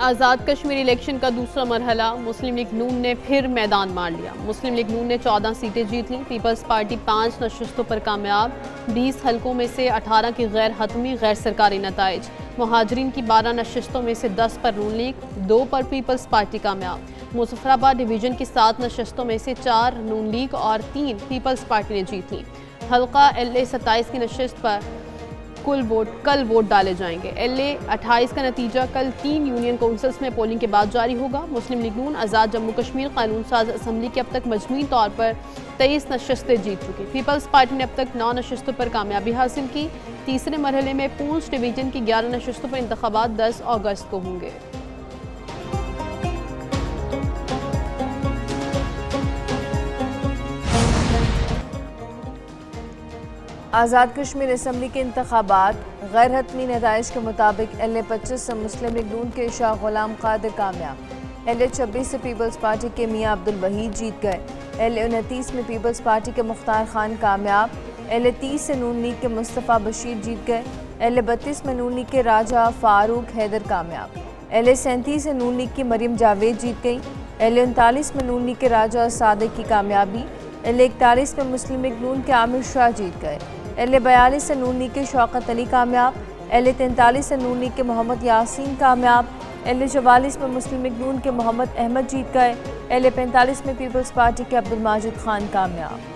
Azad Kashmir election کا دوسرا مرحلہ مسلم لیگ نون نے پھر میدان مار لیا۔ مسلم لیگ نون نے 14 سیٹیں جیت لیں۔ پیپلز پارٹی 5 نشستوں پر کامیاب، 20 حلقوں میں سے 18 کی غیر حتمی غیر سرکاری نتائج۔ مہاجرین کی 12 نشستوں میں سے 10 پر نون لیگ، 2 پر پیپلز پارٹی کامیاب۔ مظفر آباد ڈویژن کی 7 نشستوں میں سے 4 نون لیگ اور 3 پیپلز پارٹی نے جیت لیں۔ حلقہ LA 27 کی نشست پر کل ووٹ ڈالے جائیں گے۔ LA 28 کا نتیجہ کل 3 یونین کونسلز میں پولنگ کے بعد جاری ہوگا۔ مسلم لیگ نون آزاد جموں کشمیر قانون ساز اسمبلی کی اب تک مجموعی طور پر 23 نشستیں جیت چکی۔ پیپلز پارٹی نے اب تک 9 نشستوں پر کامیابی حاصل کی۔ تیسرے مرحلے میں پونچھ ڈویژن کی 11 نشستوں پر انتخابات 10 اگست کو ہوں گے۔ آزاد کشمیر اسمبلی کے انتخابات غیر حتمی نتائج کے مطابق LA 25 سے مسلم لیگ نون کے شاہ غلام قادر کامیاب، LA 26 سے پیپلز پارٹی کے میاں عبدالوحید جیت گئے، LA 29 میں پیپلز پارٹی کے مختار خان کامیاب، LA 30 سے نون لیگ کے مصطفیٰ بشیر جیت گئے، LA 32 میں نون لیگ کے راجہ فاروق حیدر کامیاب، LA 37 سے نون لیگ کی مریم جاوید جیت گئی، LA 39 میں نون لیگ کے راجہ صادق کی کامیابی، LA 41 میں مسلم لیگ نون کے عامر شاہ جیت گئے، LA 42 سے نون لیگ کے شوکت علی کامیاب، LA 43 سے نون لیگ کے محمد یاسین کامیاب، LA 44 میں مسلم لیگ نون کے محمد احمد جیت گئے، LA 45 میں پیپلز پارٹی کے عبدالماجد خان کامیاب۔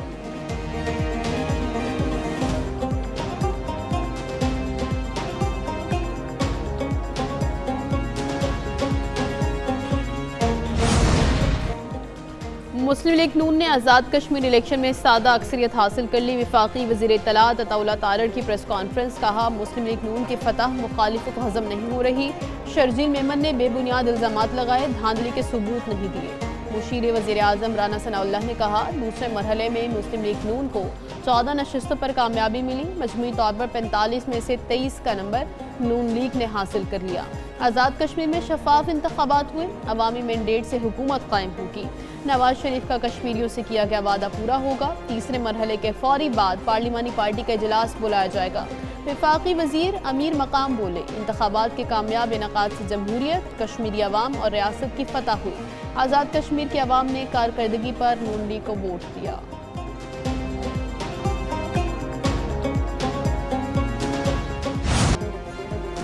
مسلم لیگ نون نے آزاد کشمیر الیکشن میں سادہ اکثریت حاصل کر لی۔ وفاقی وزیر اطلاعات عطا اللہ تارڑ کی پریس کانفرنس، کہا مسلم لیگ نون کی فتح مخالفوں کو ہضم نہیں ہو رہی۔ شرجیل میمن نے بے بنیاد الزامات لگائے، دھاندلی کے ثبوت نہیں دیے۔ مشیر وزیر اعظم رانا ثناء اللہ نے کہا دوسرے مرحلے میں مسلم لیگ نون کو 14 نشستوں پر کامیابی ملی، مجموعی طور پر 45 میں سے 23 کا نمبر نون لیگ نے حاصل کر لیا۔ آزاد کشمیر میں شفاف انتخابات ہوئے، عوامی مینڈیٹ سے حکومت قائم ہوگی۔ نواز شریف کا کشمیریوں سے کیا گیا وعدہ پورا ہوگا۔ تیسرے مرحلے کے فوری بعد پارلیمانی پارٹی کا اجلاس بلایا جائے گا۔ وفاقی وزیر امیر مقام بولے انتخابات کے کامیاب انعقاد سے جمہوریت، کشمیری عوام اور ریاست کی فتح ہوئی۔ آزاد کشمیر کے عوام نے کارکردگی پر نون لیگ کو ووٹ دیا۔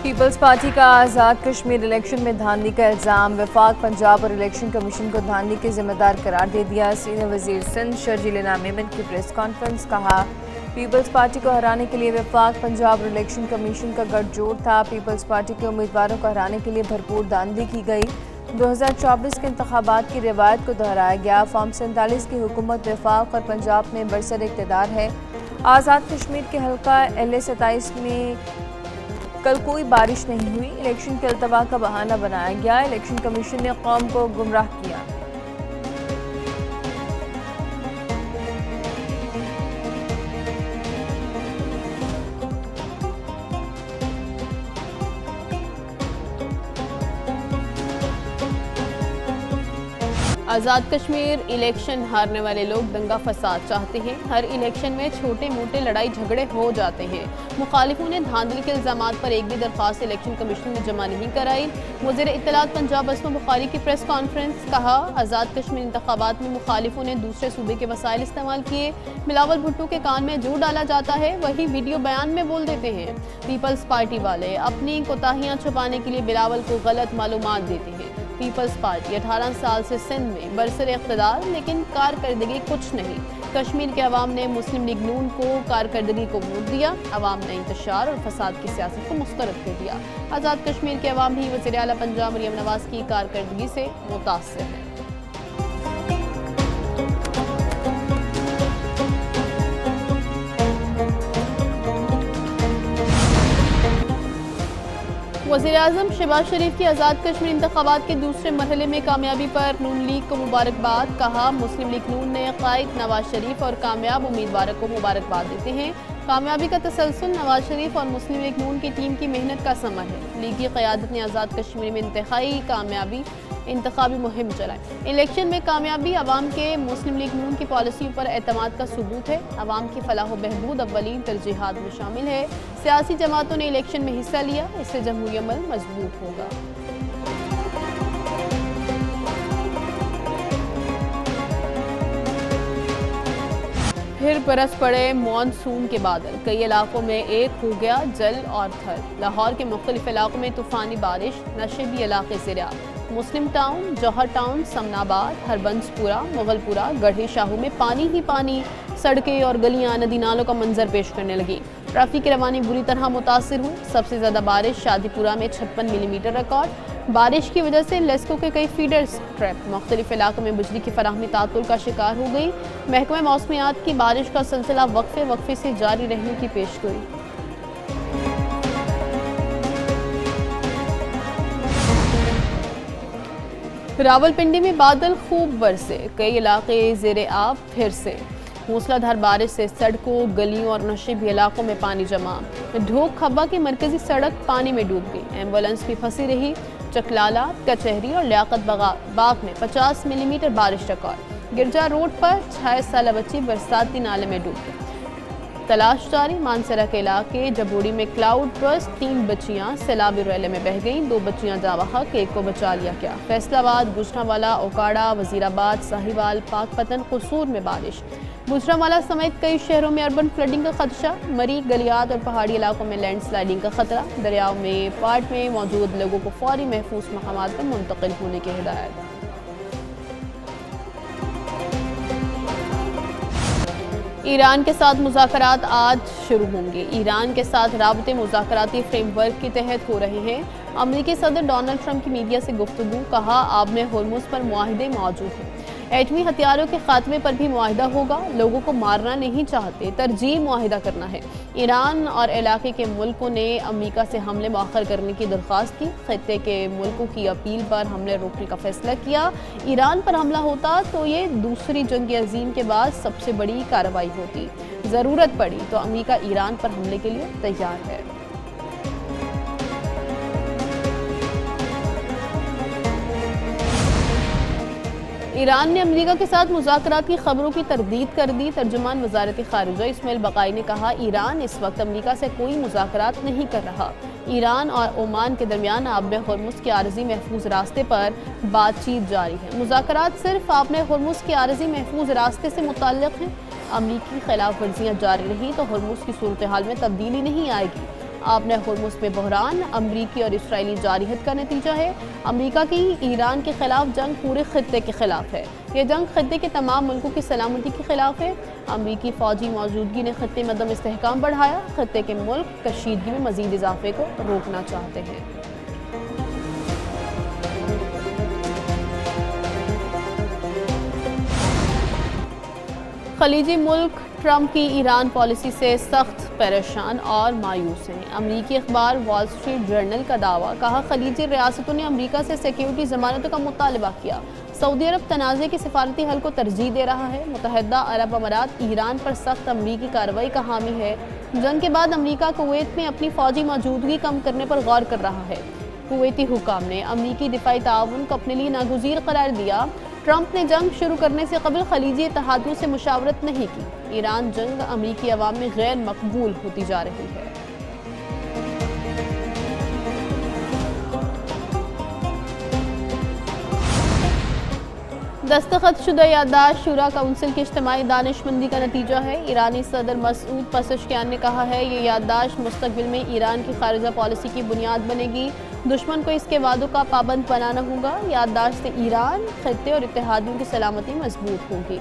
پیپلز پارٹی کا آزاد کشمیر الیکشن میں دھاندلی کا الزام، وفاق پنجاب اور الیکشن کمیشن کو دھاندلی کے ذمہ دار قرار دے دیا۔ سینئر وزیر سندھ شرجیل میمن کی پریس کانفرنس، کہا پیپلز پارٹی کو ہرانے کے لیے وفاق پنجاب اور الیکشن کمیشن کا گٹھ جوڑ تھا۔ پیپلز پارٹی کے امیدواروں کو ہرانے کے لیے بھرپور دھاندلی کی گئی۔ 2024 کے انتخابات کی روایت کو دہرایا گیا۔ فارم 47 کی حکومت وفاق اور پنجاب میں برسر اقتدار ہے۔ آزاد کشمیر کے حلقہ LA 27 میں کل کوئی بارش نہیں ہوئی، الیکشن کے التوا کا بہانہ بنایا گیا۔ الیکشن کمیشن نے قوم کو گمراہ کیا۔ آزاد کشمیر الیکشن ہارنے والے لوگ دنگا فساد چاہتے ہیں۔ ہر الیکشن میں چھوٹے موٹے لڑائی جھگڑے ہو جاتے ہیں۔ مخالفوں نے دھاندلی کے الزامات پر ایک بھی درخواست الیکشن کمیشن میں جمع نہیں کرائی۔ وزیر اطلاعات پنجاب اسما بخاری کی پریس کانفرنس، کہا آزاد کشمیر انتخابات میں مخالفوں نے دوسرے صوبے کے وسائل استعمال کیے۔ بلاول بھٹو کے کان میں جو ڈالا جاتا ہے وہی ویڈیو بیان میں بول دیتے ہیں۔ پیپلز پارٹی والے اپنی کوتاہیاں چھپانے کے لیے بلاول کو غلط معلومات دیتے ہیں۔ پیپلز پارٹی 18 سال سے سندھ میں برسر اقتدار، لیکن کارکردگی کچھ نہیں۔ کشمیر کے عوام نے مسلم لیگ نون کو کارکردگی کو ووٹ دیا۔ عوام نے انتشار اور فساد کی سیاست کو مسترد کر دیا۔ آزاد کشمیر کے عوام بھی وزیر اعلیٰ پنجاب مریم نواز کی کارکردگی سے متاثر ہیں۔ وزیر اعظم شہباز شریف کی آزاد کشمیر انتخابات کے دوسرے مرحلے میں کامیابی پر نون لیگ کو مبارکباد، کہا مسلم لیگ نون نے قائد نواز شریف اور کامیاب امیدواروں کو مبارکباد دیتے ہیں۔ کامیابی کا تسلسل نواز شریف اور مسلم لیگ نون کی ٹیم کی محنت کا ثمر ہے۔ لیگی قیادت نے آزاد کشمیر میں انتخابی مہم چلائی۔ الیکشن میں کامیابی عوام کے مسلم لیگ نون کی پالیسیوں پر اعتماد کا ثبوت ہے۔ عوام کی فلاح و بہبود اولین ترجیحات میں شامل ہے۔ سیاسی جماعتوں نے الیکشن میں حصہ لیا، اس سے جمہوری عمل مضبوط ہوگا۔ پھر برس پڑے مانسون کے بادل، کئی علاقوں میں ایک ہو گیا جل اور تھل۔ لاہور کے مختلف علاقوں میں طوفانی بارش، نشیبی علاقے زیر آب۔ مسلم ٹاؤن، جوہر ٹاؤن، سمن آباد، ہربنس پورہ، مغل پورہ، گڑھی شاہو میں پانی ہی پانی، سڑکیں اور گلیاں ندی نالوں کا منظر پیش کرنے لگی۔ ٹریفک کی روانی بری طرح متاثر ہوئی۔ سب سے زیادہ بارش شادی پورہ میں 56 ملی میٹر ریکارڈ۔ بارش کی وجہ سے لیسکو کے کئی فیڈرز ٹریپ، مختلف علاقوں میں بجلی کی فراہمی تعطل کا شکار ہو گئی۔ محکمہ موسمیات کی بارش کا سلسلہ وقفے سے جاری رہنے کی پیشگوئی۔ راولپنڈی میں بادل خوب برسے، کئی علاقے زیر آب پھر سے۔ موسلا دھار بارش سے سڑکوں، گلیوں اور نشیبی علاقوں میں پانی جمع۔ ڈھوک کھبا کی مرکزی سڑک پانی میں ڈوب گئی، ایمبولینس بھی پھنسی رہی۔ چکلالہ، کچہری اور لیاقت باغ میں 50 ملی میٹر بارش ریکارڈ۔ گرجا روڈ پر 6 سالہ بچی برساتی نالے میں ڈوب گئی۔ تلاش جاری، مانسرا کے علاقے جبوڑی میں کلاؤڈ برسٹ، 3 بچیاں سیلابی ریلے میں بہہ گئیں، 2 بچیاں جاں بحق، 1 کو بچا لیا گیا۔ فیصل آباد، گوجرانوالہ، اوکاڑہ، وزیر آباد، ساہیوال، پاک پتن، قصور میں بارش۔ گوجرانوالہ سمیت کئی شہروں میں اربن فلڈنگ کا خدشہ، مری، گلیات اور پہاڑی علاقوں میں لینڈ سلائیڈنگ کا خطرہ۔ دریاؤں میں پارٹ میں موجود لوگوں کو فوری محفوظ مقامات پر منتقل ہونے کی ہدایت۔ ایران کے ساتھ مذاکرات آج شروع ہوں گے۔ ایران کے ساتھ رابطے مذاکراتی فریم ورک کے تحت ہو رہے ہیں۔ امریکی صدر ڈونلڈ ٹرمپ کی میڈیا سے گفتگو، کہا آب ہرمز پر معاہدے موجود ہیں۔ ایٹمی ہتھیاروں کے خاتمے پر بھی معاہدہ ہوگا، لوگوں کو مارنا نہیں چاہتے، ترجیح معاہدہ کرنا ہے۔ ایران اور علاقے کے ملکوں نے امریکہ سے حملے مؤخر کرنے کی درخواست کی، خطے کے ملکوں کی اپیل پر حملے روکنے کا فیصلہ کیا۔ ایران پر حملہ ہوتا تو یہ دوسری جنگ عظیم کے بعد سب سے بڑی کارروائی ہوتی۔ ضرورت پڑی تو امریکہ ایران پر حملے کے لیے تیار ہے۔ ایران نے امریکہ کے ساتھ مذاکرات کی خبروں کی تردید کر دی۔ ترجمان وزارت خارجہ اسماعیل بقائی نے کہا، ایران اس وقت امریکہ سے کوئی مذاکرات نہیں کر رہا۔ ایران اور عمان کے درمیان آب ہرمز کے عارضی محفوظ راستے پر بات چیت جاری ہے۔ مذاکرات صرف آب ہرمز کے عارضی محفوظ راستے سے متعلق ہیں۔ امریکی خلاف ورزیاں جاری رہیں تو ہرمز کی صورتحال میں تبدیلی نہیں آئے گی۔ آب ہرمز میں بحران امریکی اور اسرائیلی جارحیت کا نتیجہ ہے۔ امریکہ کی ایران کے خلاف جنگ پورے خطے کے خلاف ہے۔ یہ جنگ خطے کے تمام ملکوں کی سلامتی کے خلاف ہے۔ امریکی فوجی موجودگی نے خطے میں عدم استحکام بڑھایا۔ خطے کے ملک کشیدگی میں مزید اضافے کو روکنا چاہتے ہیں۔ خلیجی ملک ٹرمپ کی ایران پالیسی سے سخت پریشان اور مایوس ہیں۔ امریکی اخبار وال سٹریٹ جرنل کا دعویٰ، کہا خلیجی ریاستوں نے امریکہ سے سیکیورٹی ضمانتوں کا مطالبہ کیا۔ سعودی عرب تنازع کے سفارتی حل کو ترجیح دے رہا ہے۔ متحدہ عرب امارات ایران پر سخت امریکی کارروائی کا حامی ہے۔ جنگ کے بعد امریکہ کویت میں اپنی فوجی موجودگی کم کرنے پر غور کر رہا ہے۔ کویتی حکام نے امریکی دفاعی تعاون کو اپنے لیے ناگزیر قرار دیا۔ ٹرمپ نے جنگ شروع کرنے سے قبل خلیجی اتحادیوں سے مشاورت نہیں کی۔ ایران جنگ امریکی عوام میں غیر مقبول ہوتی جا رہی ہے۔ دستخط شدہ یادداشت شورا کونسل کی اجتماعی دانش مندی کا نتیجہ ہے۔ ایرانی صدر مسعود پزشکیان نے کہا ہے، یہ یادداشت مستقبل میں ایران کی خارجہ پالیسی کی بنیاد بنے گی۔ دشمن کو اس کے وعدوں کا پابند بنانا ہوگا۔ یادداشت سے ایران، خطے اور اتحادیوں کی سلامتی مضبوط ہوگی۔